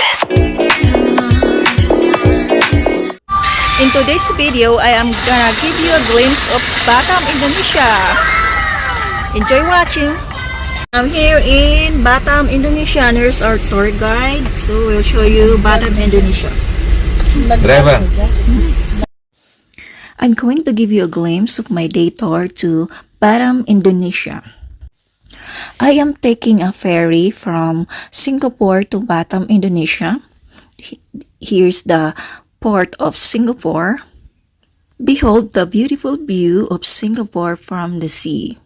this. In today's video, I am gonna give you a glimpse of Batam, Indonesia. Enjoy watching. I'm here in Batam, Indonesia. Here's our tour guide. So we'll show you Batam, Indonesia. Driver. I'm going to give you a glimpse of my day tour to Batam, Indonesia. I am taking a ferry from Singapore to Batam, Indonesia. Here's the port of Singapore. Behold the beautiful view of Singapore from the sea.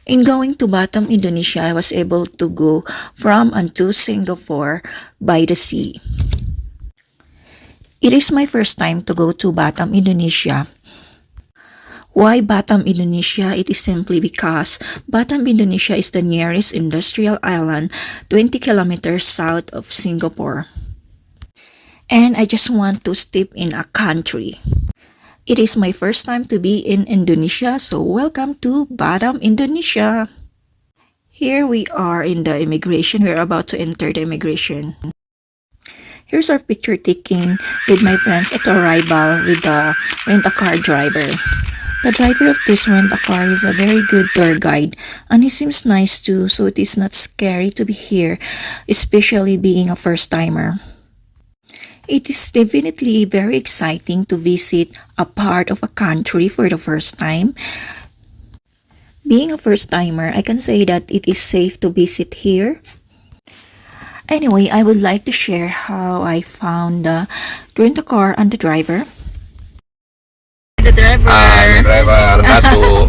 In going to Batam, Indonesia, I was able to go from and to Singapore by the sea. It is my first time to go to Batam, Indonesia. Why Batam, Indonesia? It is simply because Batam, Indonesia is the nearest industrial island 20 kilometers south of Singapore. And I just want to step in a country. It is my first time to be in Indonesia, so welcome to Batam, Indonesia. Here we are in the immigration. We're about to enter the immigration. Here's our picture taking with my friends at arrival with the rent-a-car driver. The driver of this rent-a-car is a very good tour guide, and he seems nice too, so it is not scary to be here, especially being a first-timer. It is definitely very exciting to visit a part of a country for the first time. Being a first-timer, I can say that it is safe to visit here. Anyway, I would like to share how I found the rent-a-car and the driver. The driver. The driver. Ratu.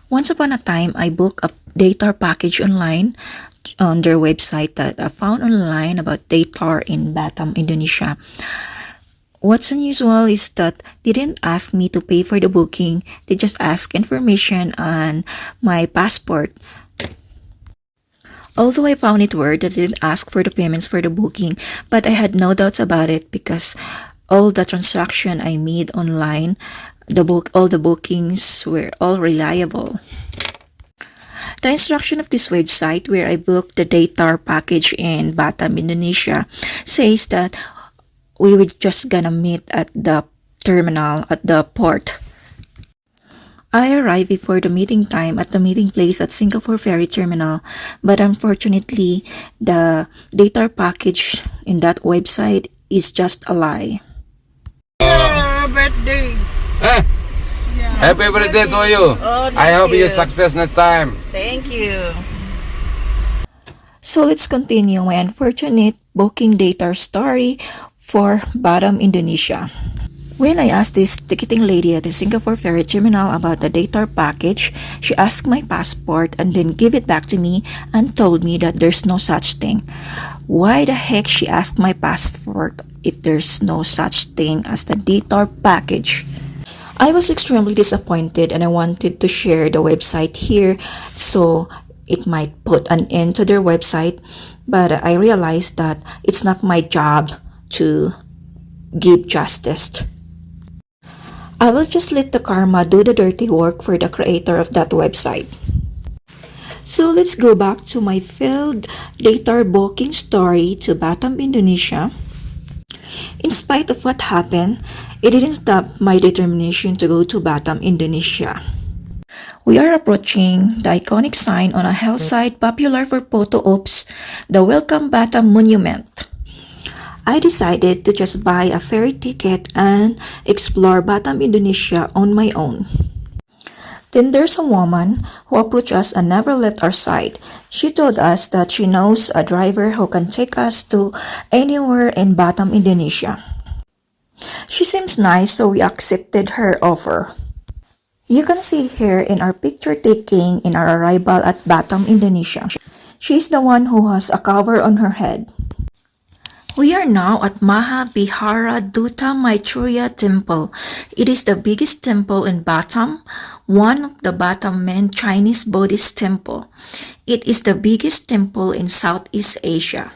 Once upon a time, I booked a data package online on their website that I found online about data in Batam, Indonesia. What's unusual is that they didn't ask me to pay for the booking. They just asked information on my passport. Although I found it weird that they didn't ask for the payments for the booking, but I had no doubts about it because all the transaction I made online, all the bookings were all reliable. The instruction of this website where I booked the data package in Batam, Indonesia says that we were just gonna meet at the terminal at the port. I arrived before the meeting time at the meeting place at Singapore Ferry Terminal, but unfortunately, the data package in that website is just a lie. Birthday. Eh? Happy birthday to you. Oh, I hope you success next time. Thank you. So let's continue my unfortunate booking data story for Batam, Indonesia. When I asked this ticketing lady at the Singapore Ferry Terminal about the data package, she asked my passport and then gave it back to me and told me that there's no such thing. Why the heck she asked my passport if there's no such thing as the data package? I was extremely disappointed and I wanted to share the website here so it might put an end to their website, but I realized that it's not my job to give justice. I will just let the karma do the dirty work for the creator of that website. So let's go back to my failed data booking story to Batam, Indonesia. In spite of what happened, it didn't stop my determination to go to Batam, Indonesia. We are approaching the iconic sign on a hillside popular for photo ops, the Welcome Batam Monument. I decided to just buy a ferry ticket and explore Batam, Indonesia on my own. Then there's a woman who approached us and never left our side. She told us that she knows a driver who can take us to anywhere in Batam, Indonesia. She seems nice, so we accepted her offer. You can see here in our picture taking in our arrival at Batam, Indonesia. She's the one who has a cover on her head. We are now at Maha Vihara Duta Maitreya Temple. It is the biggest temple in Batam, one of the Batam main Chinese Buddhist temple. It is the biggest temple in Southeast Asia.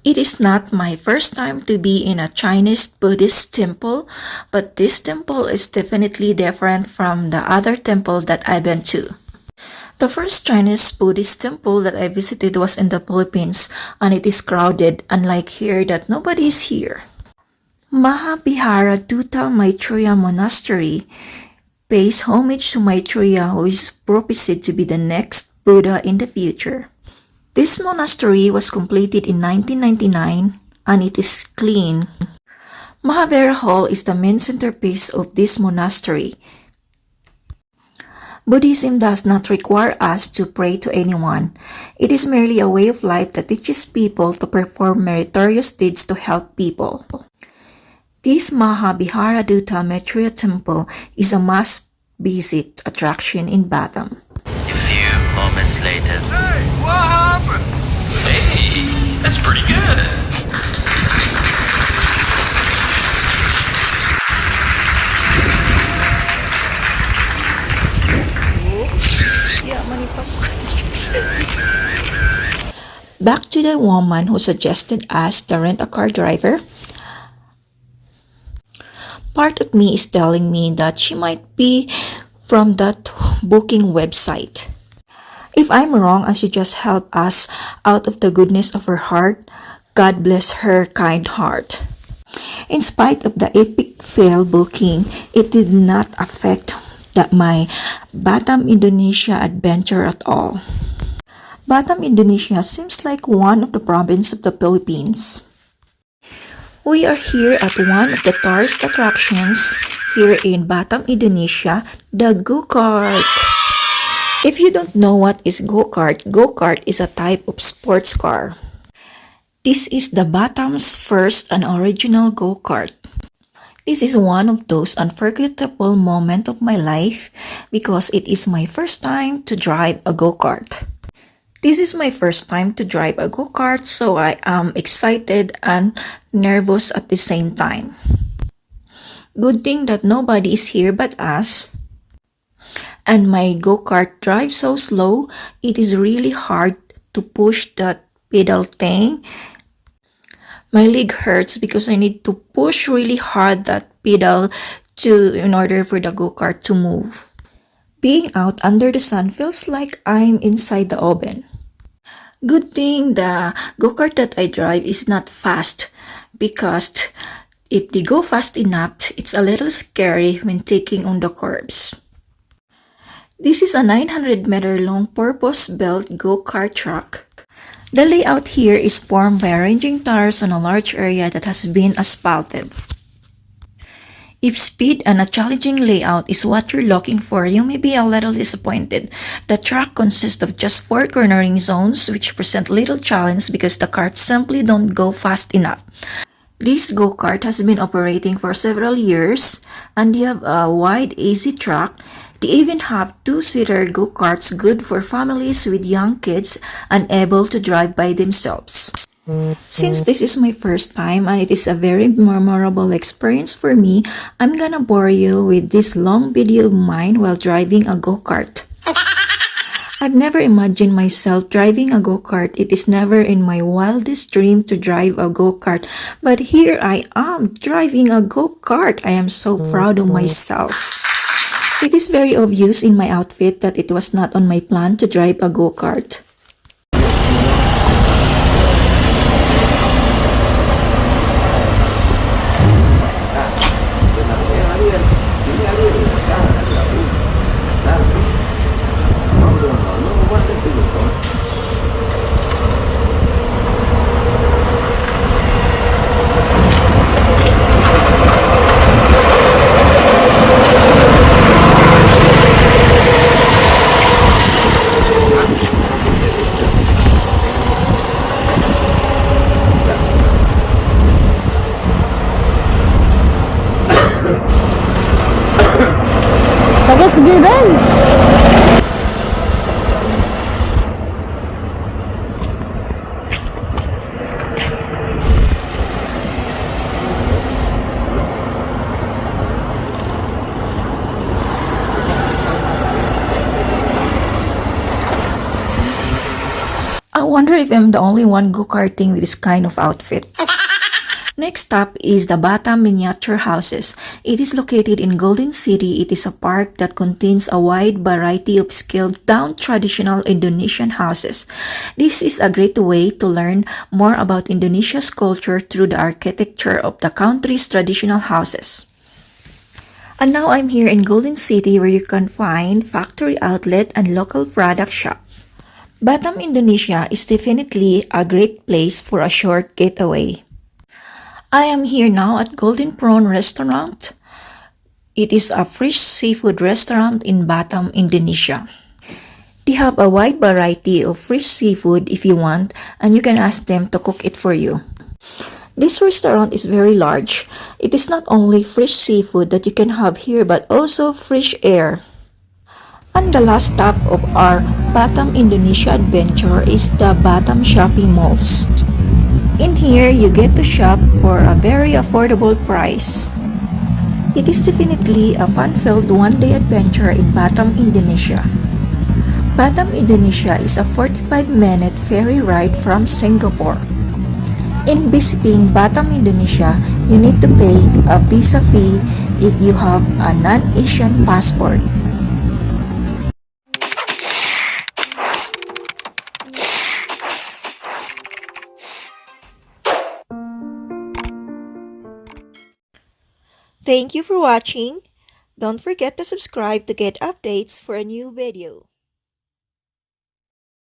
It is not my first time to be in a Chinese Buddhist temple, but this temple is definitely different from the other temples that I've been to. The first Chinese Buddhist temple that I visited was in the Philippines, and it is crowded, unlike here that nobody is here. Mahavihara Dutta Maitreya Monastery pays homage to Maitreya, who is prophesied to be the next Buddha in the future. This monastery was completed in 1999 and it is clean. Mahavira Hall is the main centerpiece of this monastery. Buddhism does not require us to pray to anyone. It is merely a way of life that teaches people to perform meritorious deeds to help people. This Mahavihara Dutta Maitreya Temple is a must-visit attraction in Batam. A few moments later. Hey, what happened? Hey, that's pretty good. Back to the woman who suggested us to rent a car driver. Part of me is telling me that she might be from that booking website. If I'm wrong and she just helped us out of the goodness of her heart, God bless her kind heart. In spite of the epic fail booking, it did not affect my Batam, Indonesia adventure at all. Batam, Indonesia seems like one of the provinces of the Philippines. We are here at one of the tourist attractions here in Batam, Indonesia, the go-kart. If you don't know what is go-kart is a type of sports car. This is the Batam's first and original go-kart. This is one of those unforgettable moments of my life because it is my first time to drive a go-kart. This is my first time to drive a go-kart, so I am excited and nervous at the same time. Good thing that nobody is here but us. And my go-kart drives so slow, it is really hard to push that pedal thing. My leg hurts because I need to push really hard that pedal in order for the go-kart to move. Being out under the sun feels like I'm inside the oven. Good thing the go-kart that I drive is not fast because if they go fast enough, it's a little scary when taking on the curbs. This is a 900-meter long purpose-built go-kart track. The layout here is formed by arranging tires on a large area that has been asphalted. If speed and a challenging layout is what you're looking for, you may be a little disappointed. The track consists of just 4 cornering zones which present little challenge because the carts simply don't go fast enough. This go-kart has been operating for several years and they have a wide easy track. They even have 2-seater go-karts good for families with young kids unable to drive by themselves. Since this is my first time and it is a very memorable experience for me, I'm gonna bore you with this long video of mine while driving a go-kart. I've never imagined myself driving a go-kart. It is never in my wildest dream to drive a go-kart. But here I am driving a go-kart. I am so proud of myself. It is very obvious in my outfit that it was not on my plan to drive a go-kart. Tapos gidan. I wonder if I'm the only one go-karting with this kind of outfit. Next stop is the Batam Miniature Houses. It is located in Golden City. It is a park that contains a wide variety of scaled-down traditional Indonesian houses. This is a great way to learn more about Indonesia's culture through the architecture of the country's traditional houses. And now I'm here in Golden City where you can find factory outlet and local product shop. Batam, Indonesia is definitely a great place for a short getaway. I am here now at Golden Prawn Restaurant. It is a fresh seafood restaurant in Batam, Indonesia. They have a wide variety of fresh seafood if you want, and you can ask them to cook it for you. This restaurant is very large. It is not only fresh seafood that you can have here, but also fresh air. And the last stop of our Batam, Indonesia adventure is the Batam shopping malls. In here, you get to shop for a very affordable price. It is definitely a fun-filled one-day adventure in Batam, Indonesia. Batam, Indonesia is a 45-minute ferry ride from Singapore. In visiting Batam, Indonesia, you need to pay a visa fee if you have a non-Asian passport. Thank you for watching. Don't forget to subscribe to get updates for a new video.